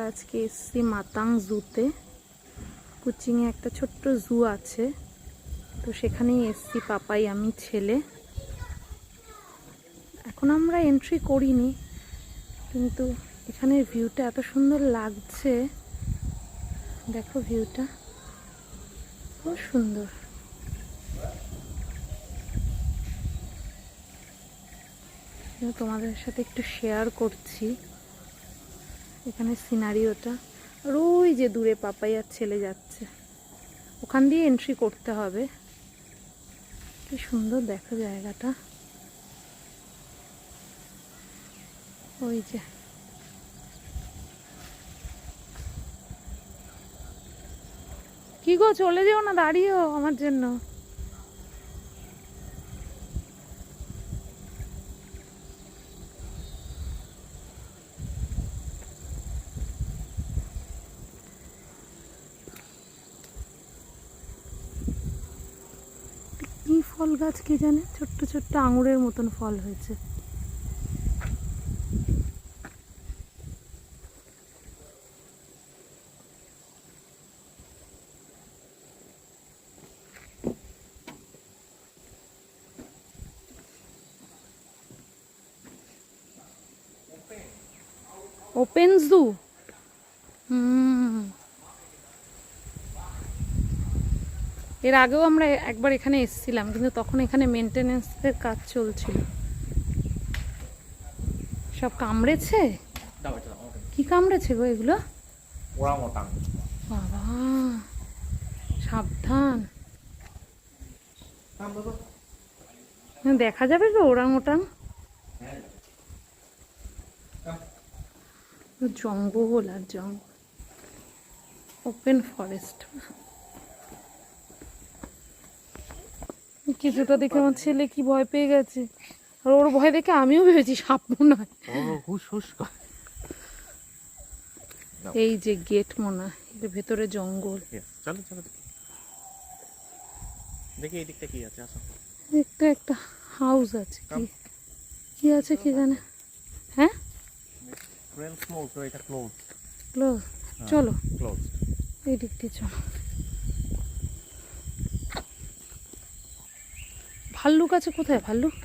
আজকে এসছি মাতাং জুতে। কুচিংয়ে একটা ছোট্ট জু আছে, তো সেখানেই এসছি পাপাই আমি ছেলে। এখন আমরা এন্ট্রি করিনি, কিন্তু এখানের ভিউটা এত সুন্দর লাগছে। দেখো ভিউটা খুব সুন্দর। তোমাদের সাথে একটু শেয়ার করছি এখানে সিনারিওটা। আর ওই যে দূরে পাপাই আর ছেলে যাচ্ছে, ওখান দিয়ে এন্ট্রি করতে হবে। কি সুন্দর দেখো জায়গাটা। ওই যে কি গো, চলে যেও না, দাঁড়িয়েও আমার জন্য। কি ফল গাছ কে জানে, ছোট্ট ছোট্ট আঙুরের মতন ফল হয়েছে। ওপেন জু। এর আগেও আমরা একবার এখানে এসেছিলাম, কিন্তু তখন এখানে মেনটেনেন্সের কাজ চলছিল। সব কামড়েছে। কি কামড়েছে গো এগুলো? বাবা সাবধান, দেখা যাবে গো ওরাং ওটাং। জঙ্গল আর জঙ্গল, ওপেন ফরেস্ট। কিছুটা দেখে আমার ছেলে কি ভয় পেয়ে গেছে, আর ওর ভয় দেখে আমিও ভেবেছি সাপ মনে হয়। এই যে গেট মনে হয়, এর ভেতরে জঙ্গল। চলো চলো দেখি এই দিকটা কি আছে। আসো, একটা হাউস আছে, কি আছে কি জানে। হ্যাঁ ক্লোজ, চলো এই দিক দিয়ে চলো। ভাল্লুক আছে কোথায়? ভাল্লুক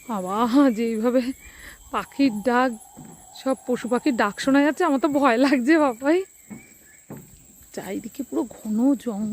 বাবা, যেইভাবে পাখির ডাক, সব পশু পাখির ডাক শোনা যাচ্ছে, আমার তো ভয় লাগছে বাবাই। চারিদিকে পুরো ঘন জঙ্গল।